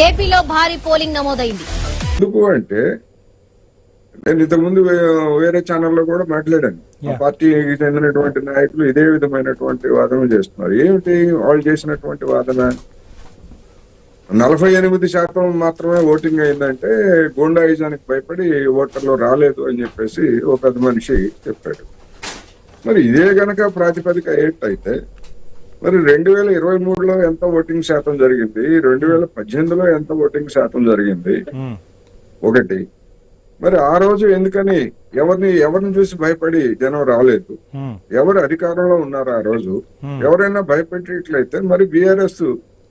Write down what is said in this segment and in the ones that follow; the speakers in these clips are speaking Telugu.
ఏపీలో భారీ పోలింగ్ నమోదైంది. ఎందుకు అంటే నేను ఇంతకుముందు వేరే ఛానల్లో కూడా మాట్లాడాను. ఆ పార్టీకి చెందినటువంటి నాయకులు ఇదే విధమైనటువంటి వాదన చేస్తున్నారు. ఏమిటి వాళ్ళు చేసినటువంటి వాదన? 48% మాత్రమే ఓటింగ్ అయిందంటే గూండాయిజానికి భయపడి ఓటర్లు రాలేదు అని చెప్పేసి ఒక పెద్ద మనిషి చెప్పాడు. మరి ఇదే గనక ప్రాతిపదిక అయితే మరి 2023లో ఎంత ఓటింగ్ శాతం జరిగింది, 2018లో ఎంత ఓటింగ్ శాతం జరిగింది? ఒకటి. మరి ఆ రోజు ఎందుకని ఎవరిని చూసి భయపడి జనం రాలేదు? ఎవరు అధికారంలో ఉన్నారు ఆ రోజు? ఎవరైనా భయపెట్టేట్లయితే మరి బీఆర్ఎస్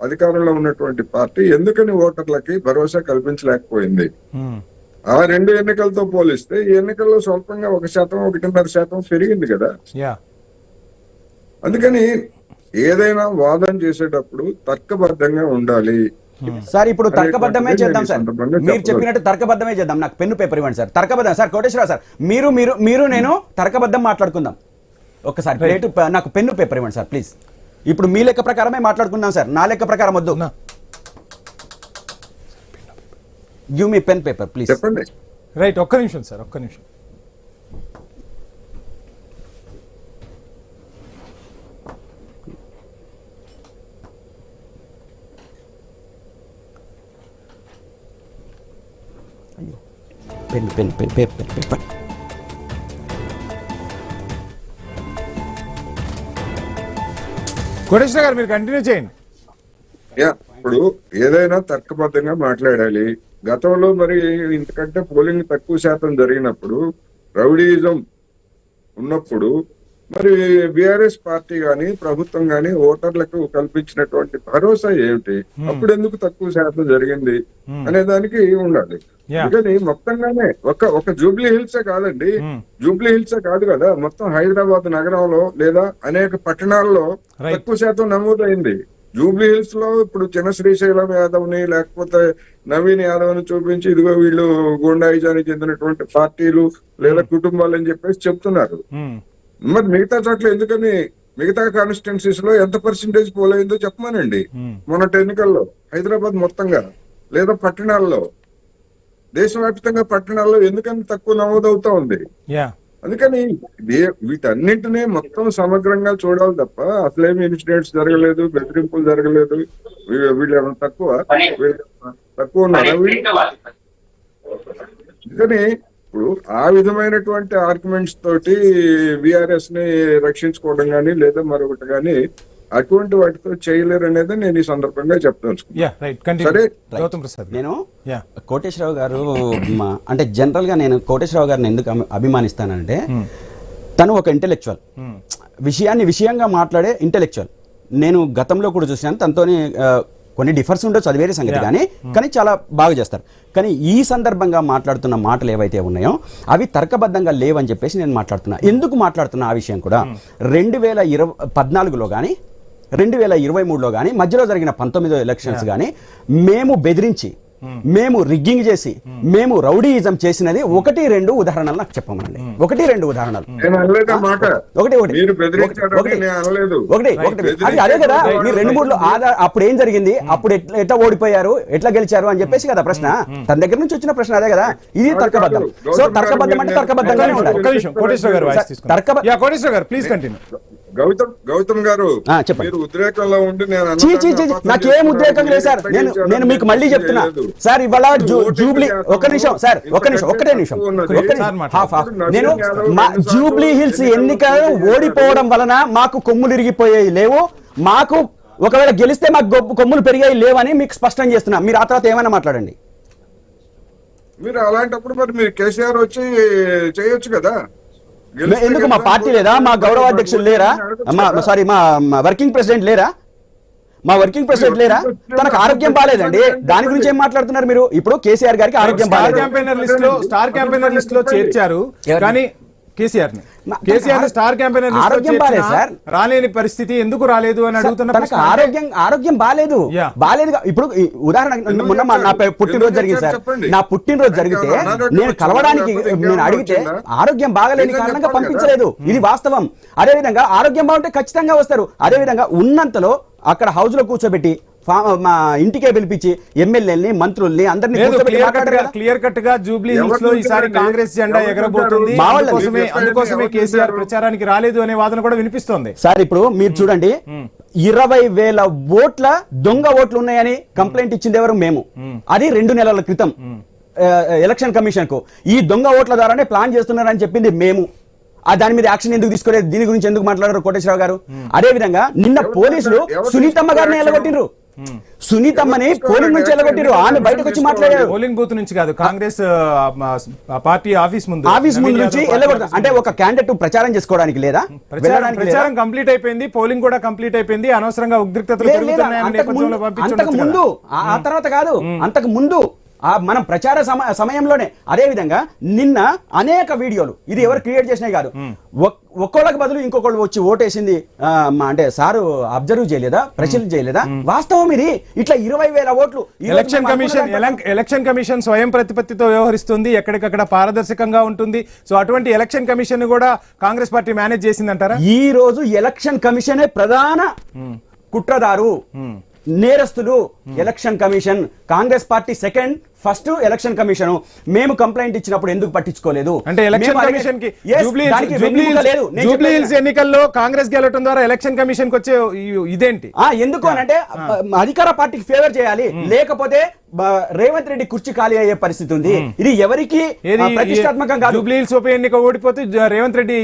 అధికారంలో ఉన్నటువంటి పార్టీ ఎందుకని ఓటర్లకి భరోసా కల్పించలేకపోయింది? ఆ రెండు ఎన్నికలతో పోలిస్తే ఈ ఎన్నికల్లో స్వల్పంగా 1%, 1.5% పెరిగింది కదా. అందుకని ఏదైనా వాదన చేసేటప్పుడు తర్కబద్ధంగా ఉండాలి సార్. ఇప్పుడు తర్కబద్ధమే చేద్దాం సార్, మీరు చెప్పినట్టు తర్కబద్ధమే చేద్దాం. నాకు పెన్ను పేపర్ ఇవ్వండి సార్. తర్కబద్ధం సార్. కోటేశ్వరరావు సార్, మీరు నేను తర్కబద్ధం మాట్లాడుకుందాం. ఒక్కసారి ప్లేట్ నాకు పెన్ను పేపర్ ఇవ్వండి సార్ ప్లీజ్. ఇప్పుడు మీ లెక్క ప్రకారమే మాట్లాడుకుందాం సార్, నా లెక్క ప్రకారం వద్దు. Give me pen paper please. చెప్పండి. రైట్, ఒక్క నిమిషం సార్, ఒక్క నిమిషం. Pen paper. కోటేశ్వర గారు మీరు కంటిన్యూ చేయండి. ఇప్పుడు ఏదైనా తర్కబద్ధంగా మాట్లాడాలి. గతంలో మరి ఇంతకంటే పోలింగ్ తక్కువ శాతం జరిగినప్పుడు, రౌడీయిజం ఉన్నప్పుడు మరి బీఆర్ఎస్ పార్టీ గాని ప్రభుత్వం గాని ఓటర్లకు కల్పించినటువంటి భరోసా ఏమిటి? అప్పుడు ఎందుకు తక్కువ శాతం జరిగింది అనే దానికి ఉండాలి. అందుకని మొత్తంగానే ఒక జూబ్లీ హిల్సే కాదండి, జూబ్లీ హిల్సే కాదు కదా, మొత్తం హైదరాబాద్ నగరంలో లేదా అనేక పట్టణాల్లో తక్కువ శాతం నమోదైంది. జూబ్లీ హిల్స్ లో ఇప్పుడు చిన్న శ్రీశైలం యాదవ్ ని లేకపోతే నవీన్ యాదవ్ ని చూపించి ఇదిగో వీళ్ళు గూండాయిజానికి చెందినటువంటి పార్టీలు లేదా కుటుంబాలు అని చెప్పేసి చెప్తున్నారు. మరి మిగతా చోట్ల ఎందుకని, మిగతా కాన్స్టిట్యున్సీస్ లో ఎంత పర్సెంటేజ్ పోలైందో చెప్పమానండి. మొన్నటి ఎన్నికల్లో హైదరాబాద్ మొత్తంగా లేదా పట్టణాల్లో, దేశవ్యాప్తంగా పట్టణాల్లో ఎందుకని తక్కువ నమోదవుతా ఉంది? అందుకని వీటన్నింటినీ మొత్తం సమగ్రంగా చూడాలి తప్ప అసలేమి ఇన్సిడెంట్స్ జరగలేదు, బెదిరింపులు జరగలేదు, వీళ్ళు ఏమైనా తక్కువ ఉన్నారా? అందుకని ఇప్పుడు ఆ విధమైనటువంటి ఆర్గ్యుమెంట్స్ తోటి బీఆర్ఎస్ ని రక్షించుకోవడం గానీ లేదా మరొకటి గానీ అటువంటి వాటితో చేయలేరు అనేది నేను ఈ సందర్భంగా చెప్తాను. సరే, నేను కోటేశ్వరరావు గారు అంటే జనరల్ గా నేను కోటేశ్వరరావు గారిని ఎందుకు అభిమానిస్తానంటే తను ఒక ఇంటెలెక్చువల్, విషయంగా మాట్లాడే ఇంటెలెక్చువల్. నేను గతంలో కూడా చూసాను, తనతోని కొన్ని డిఫర్స్ ఉండొచ్చు, అది వేరే సంగతి, కానీ చాలా బాగా చేస్తారు. కానీ ఈ సందర్భంగా మాట్లాడుతున్న మాటలు ఏవైతే ఉన్నాయో అవి తర్కబద్ధంగా లేవని చెప్పేసి నేను మాట్లాడుతున్నా. ఎందుకు మాట్లాడుతున్నా ఆ విషయం కూడా 2014లో కానీ 2023లో కానీ మధ్యలో జరిగిన 19 ఎలక్షన్స్ కానీ మేము బెదిరించి, మేము రిగ్గింగ్ చేసి, మేము రౌడీయిజం చేసినది 1-2 ఉదాహరణలు నాకు చెప్పమనండి. 1-2 ఉదాహరణలు. అదే కదా, మీరు 2-3లో అప్పుడు ఏం జరిగింది, అప్పుడు ఎట్లా ఓడిపోయారు, ఎట్లా గెలిచారు అని చెప్పేసి కదా ప్రశ్న. తన దగ్గర నుంచి వచ్చిన ప్రశ్న అదే కదా. ఇది తర్కబద్ధం. సో తర్కబద్ధం అంటే తర్కబద్ధంగానే ఉండాలి. గౌతమ్ గారు మీరు ఉద్రేకంలో ఉండి నాకేం ఉద్రేకం లేదు సార్. నేను మీకు మళ్ళీ చెప్తున్నా సార్, ఇవాళ జూబ్లీ ఒకటే నిమిషం నేను మా జూబ్లీ హిల్స్ ఎన్నికలు ఓడిపోవడం వలన మాకు కొమ్ములు ఇరిగిపోయాయి లేవు, మాకు ఒకవేళ గెలిస్తే మాకు కొమ్ములు పెరిగాయి లేవని మీకు స్పష్టం చేస్తున్నా. మీరు ఆ తర్వాత ఏమైనా మాట్లాడండి. మీరు అలాంటప్పుడు మరి మీరు కేసీఆర్ వచ్చి చేయొచ్చు కదా. ఎందుకు మా పార్టీ లేదా, మా గౌరవ అధ్యక్షులు లేరా, సారీ మా వర్కింగ్ ప్రెసిడెంట్ లేరా, తనకు ఆరోగ్యం బాగాలేదండి. దాని గురించి ఏం మాట్లాడుతున్నారు మీరు? ఇప్పుడు కేసీఆర్ గారికి ఆరోగ్యం బాగాలేదు, స్టార్ క్యాంపెయినర్ లిస్ట్ లో చేర్చారు, కానీ కేసీఆర్ స్టార్ క్యాంపెయినర్ రాలేని పరిస్థితి ఎందుకు రాలేదు అని అడుగుతున్నా. ఆరోగ్యం బాగాలేదు. ఇప్పుడు ఉదాహరణ మొన్న నా పుట్టినరోజు జరిగింది సార్, నా పుట్టినరోజు జరిగితే నేను కలవడానికి నేను అడిగితే ఆరోగ్యం బాగాలేని కారణంగా పంపించలేదు. ఇది వాస్తవం. అదే విధంగా ఆరోగ్యం బాగుంటే ఖచ్చితంగా వస్తారు. అదే విధంగా ఉన్నంతలో అక్కడ హౌస్ లో కూర్చోబెట్టి మా ఇంటికే పిలిపించి ఎమ్మెల్యేలని మంత్రుల్ని అందరినీ కూర్చోబెట్టి మాట్లాడారు కదా. క్లియర్ కట్ గా జూబ్లీ హిల్స్ లో ఈసారి కాంగ్రెస్ జెండా ఎగరబోతుంది, అందుకోసమే కేసీఆర్ ప్రచారానికి రాలేదు అనే వాదన కూడా వినిపిస్తోంది. సార్ ఇప్పుడు మీరు చూడండి, 20,000 ఓట్ల దొంగ ఓట్లు ఉన్నాయని కంప్లైంట్ ఇచ్చింది ఎవరు? మేము. అది 2 నెలల క్రితం ఎలక్షన్ కమిషన్ కు ఈ దొంగ ఓట్ల ద్వారానే ప్లాన్ చేస్తున్నారని చెప్పింది మేము. దాని మీద యాక్షన్ ఎందుకు తీసుకోలేదు? దీని గురించి ఎందుకు మాట్లాడారు కోటేశ్వరరావు గారు? అదే విధంగా నిన్న పోలీసులు సునీతమ్మ గారిని ఎలగొట్టిండ్రు. సునీతమ్మని పోలింగ్ నుంచి ఎలగొట్టిరు. ఆమె బయటకు వచ్చి మాట్లాడారు. పోలింగ్ బూత్ నుంచి కాదు, కాంగ్రెస్ పార్టీ ఆఫీస్ ముందు నుంచి ఎలగొడతారు. అంటే ఒక క్యాండిడేట్ ప్రచారం చేసుకోవడానికి లేదా? ప్రచారం కంప్లీట్ అయిపోయింది, పోలింగ్ కూడా కంప్లీట్ అయిపోయింది. అనవసరంగా ఉద్రిక్తతలు అంతకు ముందు, ఆ తర్వాత కాదు, అంతకు ముందు మనం ప్రచార సమయంలోనే. అదే విధంగా నిన్న అనేక వీడియోలు, ఇది ఎవరు క్రియేట్ చేసినాయి కాదు, ఒక్కోళ్ళకి బదులు ఇంకొకళ్ళు వచ్చి ఓటేసింది అంటే సారు అబ్జర్వ్ చేయలేదా, పరిశీలన చేయలేదా? వాస్తవం ఇది. ఇట్లా 20,000 ఓట్లు. ఎలక్షన్ కమిషన్ స్వయం ప్రతిపత్తితో వ్యవహరిస్తుంది, ఎక్కడికక్కడ పారదర్శకంగా ఉంటుంది. సో అటువంటి ఎలక్షన్ కమిషన్ కూడా కాంగ్రెస్ పార్టీ మేనేజ్ చేసిందంటారా? ఈ రోజు ఎలక్షన్ కమిషనే ప్రధాన కుట్రదారు, నేరస్తులు. Election commission, Congress party second, first election commission. మేము కంప్లైంట్ ఇచ్చినప్పుడు ఎందుకు పట్టించుకోలేదు? అంటే ఎలక్షన్ కమిషన్ కి జూబ్లీ హిల్స్ ఎన్నికల్లో కాంగ్రెస్ గెలవడం ద్వారా ఎలక్షన్ కమిషన్ కి వచ్చే ఇదేంటి? ఎందుకు అనంటే అధికార పార్టీకి ఫేవర్ చేయాలి, లేకపోతే రేవంత్ రెడ్డి కుర్చీ ఖాళీ అయ్యే పరిస్థితి ఉంది. ఇది ఎవరికి ప్రతిష్టాత్మకం కాదు. జూబ్లీ హిల్స్ ఉప ఎన్నిక ఓడిపోతే రేవంత్ రెడ్డి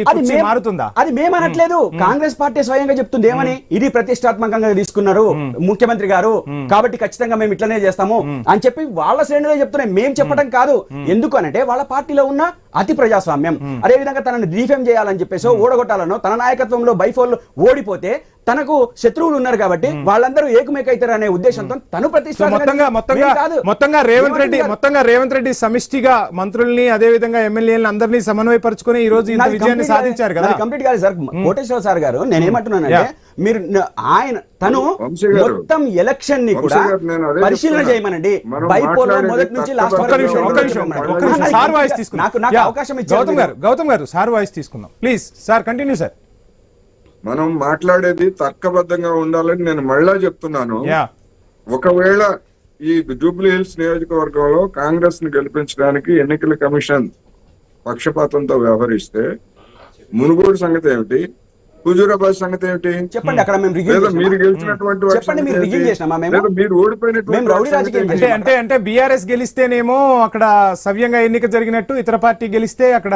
మారుతుందా? అది మేమనట్లేదు, కాంగ్రెస్ పార్టీ స్వయంగా చెప్తుంది. ఏమని? ఇది ప్రతిష్టాత్మకంగా తీసుకున్నారు ముఖ్యమంత్రి గారు, కాబట్టి ఖచ్చితంగా మేము ఇట్లనే చేస్తాము అని చెప్పి వాళ్ళ శ్రేణులే చెప్తున్నాయి, మేము చెప్పడం కాదు. ఎందుకు అనంటే వాళ్ళ పార్టీలో ఉన్న అతి ప్రజాస్వామ్యం. అదే విధంగా తనని డిఫేమ్ చేయాలని చెప్పేసో, ఓడగొట్టాలనో, తన నాయకత్వంలో బైఫోల్ ఓడిపోతే తనకు శత్రువులు ఉన్నారు కాబట్టి వాళ్ళందరూ ఏకమేకైతారు అనే ఉద్దేశంతో తను మొత్తంగా రేవంత్ రెడ్డి సమిష్టిగా మంత్రుల్ని అదే విధంగా ఎమ్మెల్యేలను అందరినీ సమన్వయపరుచుకుని ఈ రోజు ఇంత విజయాన్ని సాధించారు కదా. కంప్లీట్ కాదు సార్ కోటేశ్వర సార్ గారు. నేనేమంటున్నానంటే మీరు తను మొత్తం ఎలక్షన్ ని కూడా పరిశీలన చేయమనండి. బైపోల్లో మొదటి నుంచి లాస్ట్ అవకాశం ఇచ్చారు. గౌతమ్ గారు సార్ వాయిస్ తీసుకుందాం ప్లీజ్. Sir continue sir. మనం మాట్లాడేది తర్కబద్ధంగా ఉండాలని నేను మళ్ళా చెప్తున్నాను. ఒకవేళ ఈ జూబ్లీ హిల్స్ నియోజకవర్గంలో కాంగ్రెస్ ని గెలిపించడానికి ఎన్నికల కమిషన్ పక్షపాతంతో వ్యవహరిస్తే మునుగోడు సంగతి ఏమిటి, హుజూరాబాద్ సంగతి ఏమిటి చెప్పండి. అక్కడ మీరు గెలిచినటువంటి మీరు ఓడిపోయినటువంటి అంటే బీఆర్ఎస్ గెలిస్తేనేమో అక్కడ సవ్యంగా ఎన్నిక జరిగినట్టు, ఇతర పార్టీ గెలిస్తే అక్కడ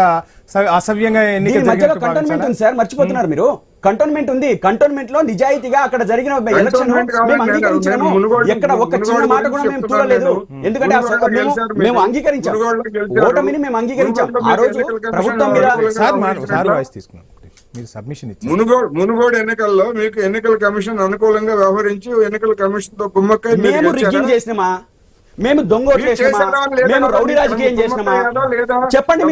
అసవ్యంగా ఎన్నిక జరిగినట్టు. సార్ మర్చిపోతున్నారు మీరు. కంటోన్మెంట్ ఉంది, కంటోన్మెంట్ లో నిజాయితీగా అక్కడ జరిగిన ఎలక్షన్ మేము అంగీకరించాము. ఎక్కడ ఒక్క చిన్న మాట కూడా మేము చూడలేదు. ఎందుకంటే మేము అంగీకరించాం, ఓటమిని మేము అంగీకరించాం. ఆ రోజు ప్రభుత్వం మీద మునుగోడు ఎన్నికల్లో మీకు ఎన్నికల కమిషన్ అనుకూలంగా వ్యవహరించి ఎన్నికల కమిషన్ తో కుమ్మక్కై మేము రిగ్గింగ్ చేసినామా? మేము దొంగ ఓట్లు చేసినామా? మేము రౌడీ రాజకీయం చేసినామా? చెప్పండి.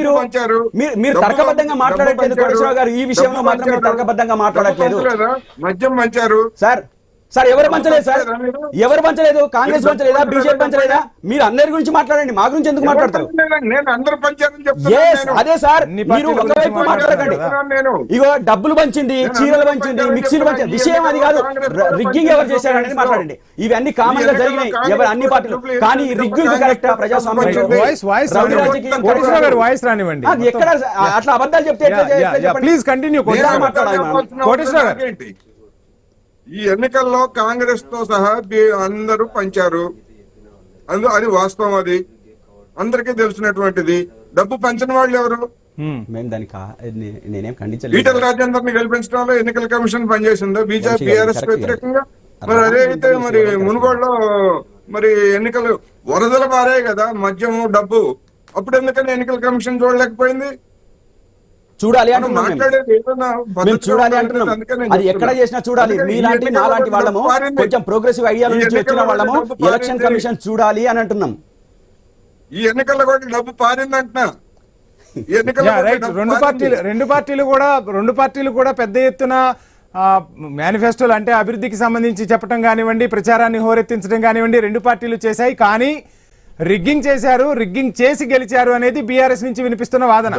మీరు తర్కబద్ధంగా మాట్లాడట్లేదు కోటేశ్వరరావు గారు. ఈ విషయంలో మాత్రం మీరు తర్కబద్ధంగా మాట్లాడట్లేదు. మద్యం పంచారు సార్ ఎవరు పంచలేదు? సార్ ఎవరు పంచలేదు? కాంగ్రెస్ పంచలేదా? బీజేపీ పంచలేదా? మీరు అందరి గురించి మాట్లాడండి, మా గురించి ఎందుకు మాట్లాడతారు? అదే సార్, మీరు ఒకవైపు మాట్లాడకండి. ఇగో డబ్బులు పంచింది, చీరలు పంచింది, మిక్సీలు పంచింది, విషయం అది కాదు. రిగ్గింగ్ ఎవరు చేశారనేది మాట్లాడండి. ఇవన్నీ కామన్ గా జరిగినాయి ఎవరు అన్ని పార్టీలు. కానీ రిగ్గింగ్ కరెక్ట్ ప్రజాస్వామ్యం ఎక్కడ అట్లా అబద్ధాలు చెప్తే ప్లీజ్ కంటిన్యూ మాట్లాడాలి. కోటేశ్వర గారు, ఈ ఎన్నికల్లో కాంగ్రెస్ తో సహా అందరూ పంచారు, అది వాస్తవం, అది అందరికీ తెలిసినటువంటిది. డబ్బు పంచిన వాళ్ళు ఎవరు? నేనేం ఖండించలేదు. ఈటల రాజేందర్ని గెలిపించడంలో ఎన్నికల కమిషన్ పనిచేసిందా బీజేపీ బీఆర్ఎస్ వ్యతిరేకంగా? మరి అదే అయితే మరి మునుగోడులో మరి ఎన్నికలు వరదల బారే కదా, మద్యము డబ్బు, అప్పుడు ఎందుకని ఎన్నికల కమిషన్ చూడలేకపోయింది? చూడాలి అంటున్నాం, చూడాలి అంటున్నాం. అది ఎక్కడ చేసినా చూడాలి. మీలాంటి నాలాంటి వాళ్ళము కొంచెం ప్రోగ్రెసివ్ ఐడియా నుంచి వచ్చిన వాళ్ళము ఎలక్షన్ కమిషన్ చూడాలి అని అంటున్నాం. ఈ ఎన్నికల్లో కూడా డబ్బు పారిందంటున్నా. రెండు పార్టీలు కూడా పెద్ద ఎత్తున మేనిఫెస్టోలు అంటే అభివృద్ధికి సంబంధించి చెప్పడం కానివ్వండి, ప్రచారాన్ని హోరెత్తించడం కానివ్వండి, రెండు పార్టీలు చేశాయి. కానీ రిగ్గింగ్ చేశారు, రిగ్గింగ్ చేసి గెలిచారు అనేది బీఆర్ఎస్ నుంచి వినిపిస్తున్న వాదన.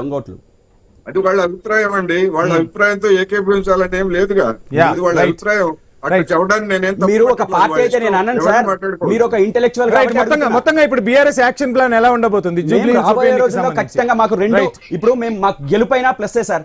అది వాళ్ళ అభిప్రాయం అండి. వాళ్ళ అభిప్రాయంతో ఏకీభవించాలని ఏం లేదుగా, ఇది వాళ్ళ అభిప్రాయం. అట్లా చెప్పడానికి నేనేం తప్పు మీరు ఒక పట్టట్లేదు. పార్టీ అయితే నేను అన్నాను ఎవరు సార్, మాట్లాడుకోవద్దు. మీరు ఒక ఇంటెలెక్చువల్ రైట్, మొత్తంగా ఇప్పుడు బీఆర్ఎస్ యాక్షన్ ప్లాన్ ఎలా ఉండబోతుంది జూబ్లీ హిల్స్ ఉప రాబోయే ఎన్నికకు రోజుల్లో సంబంధించి? ఖచ్చితంగా మాకు రెండు Right. ఇప్పుడు మేము మాకు గెలుపైనా ప్లస్సే సార్,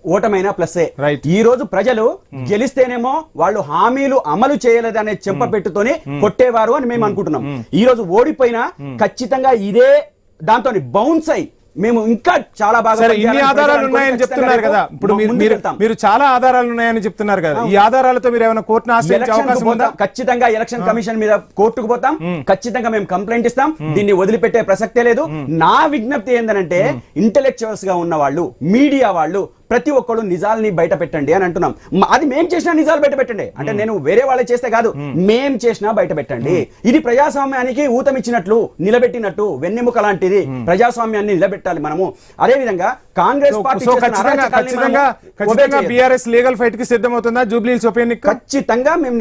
ఓటమైనా ప్లస్సే. Right. ఈ రోజు ప్రజలు గెలిస్తేనేమో వాళ్ళు హామీలు అమలు చేయలేదనే చెంపపెట్టుతోని కొట్టేవారు అని మేము అనుకుంటున్నాం. ఈ రోజు ఓడిపోయినా ఖచ్చితంగా ఇదే దాంతో బౌన్స్ అయి మేము ఇంకా చాలా బాగా సరే, ఇన్ని పనిచేయాలని ఆధారాలు ప్రజలు ఉన్నాయని ఖచ్చితంగా చెప్తున్నారు కదా, ఇప్పుడు ముందుకు మీరు వెళ్తాం. మీరు చాలా ఆధారాలు ఉన్నాయని చెప్తున్నారు కదా, ఈ ఆధారాలతో మీరు ఏమైనా కోర్టును ఆశ్రయించే ఎలక్షన్ కు అవకాశం ఉందా? పోతాం. ఖచ్చితంగా ఎలక్షన్ కమిషన్ మీద కోర్టుకు పోతాం, ఖచ్చితంగా మేము కంప్లైంట్ ఇస్తాం, దీన్ని వదిలిపెట్టే ప్రసక్తే లేదు. నా విజ్ఞప్తి ఏంటంటే ఇంటెలెక్చువల్స్ గా ఉన్న వాళ్ళు, మీడియా వాళ్ళు ప్రతి ఒక్కళ్ళు నిజాలని బయట పెట్టండి అని అంటున్నాం. అది మేం చేసినా నిజాలు బయట పెట్టండి అంటే నేను వేరే వాళ్ళే చేస్తే కాదు, మేం చేసినా బయట పెట్టండి. ఇది ప్రజాస్వామ్యానికి ఊతమిచ్చినట్లు, నిలబెట్టినట్లు, వెన్నెముక లాంటిది. ప్రజాస్వామ్యాన్ని నిలబెట్టాలి మనము. అదే విధంగా కాంగ్రెస్ పార్టీ సో చేస్తున్న అరాచకాల్ని ఖచ్చితంగా మనము obey చేయొద్దు. బీఆర్ఎస్ లీగల్ ఫైట్ కి సిద్ధమవుతుందా జూబ్లీ హిల్స్ ఉప ఎన్నిక? ఖచ్చితంగా మేము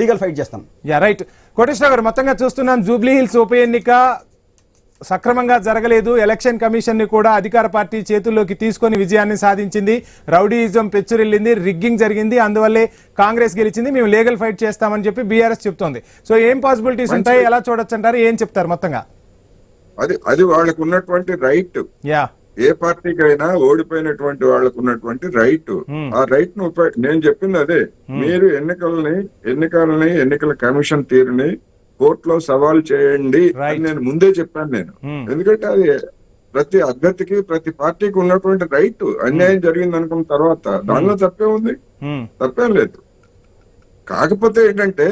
లీగల్ ఫైట్ చేస్తాం. Yeah right. కోటేశ్వర గారు, మొత్తంగా చూస్తున్నాం జూబ్లీ హిల్స్ ఉప ఎన్నిక సక్రమంగా జరగలేదు. ఎలక్షన్ కమిషన్ ని కూడా అధికార పార్టీ చేతుల్లోకి తీసుకొని విజయాన్ని సాధించింది. రౌడీయిజం పెచ్చురిల్లింది, రిగ్గింగ్ జరిగింది, అందువల్లే కాంగ్రెస్ గెలిచింది. మేము లీగల్ ఫైట్ చేస్తామని చెప్పి బీఆర్ఎస్ చెప్తోంది. సో ఏం పాసిబిలిటీస్ ఉంటాయి, ఎలా చూడొచ్చు అంటారు, ఏం చెప్తారు మొత్తంగా? అది వాళ్ళకు ఉన్నటువంటి రైట్. యా, ఏ పార్టీకైనా ఓడిపోయినటువంటి వాళ్ళకు ఉన్నటువంటి రైట్. ఆ రైట్ ను నేను చెప్పింది అదే. మీరు ఎన్నికల కమిషన్ తీరుని కోర్టులో సవాల్ చేయండి అని నేను ముందే చెప్పాను నేను. ఎందుకంటే అది ప్రతి అభ్యర్థికి, ప్రతి పార్టీకి ఉన్నటువంటి రైట్. అన్యాయం జరిగింది అనుకున్న తర్వాత దానిలో తప్పే ఉంది, తప్పేం లేదు. కాకపోతే ఏంటంటే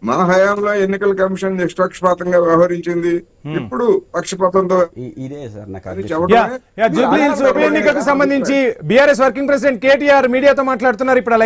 మా హయాంలో ఎన్నికల కమిషన్ నిష్పక్షపాతంగా వ్యవహరించింది, ఇప్పుడు పక్షపాతంతో ఇదే సార్ నాకు అని అదృష్టం. చెప్పడమే. జూబ్లీ హిల్స్ ఉప ఎన్నికకు సంబంధించి బీఆర్ఎస్ వర్కింగ్ ప్రెసిడెంట్ కేటీఆర్ మీడియాతో మాట్లాడుతున్నారు ఇప్పుడు.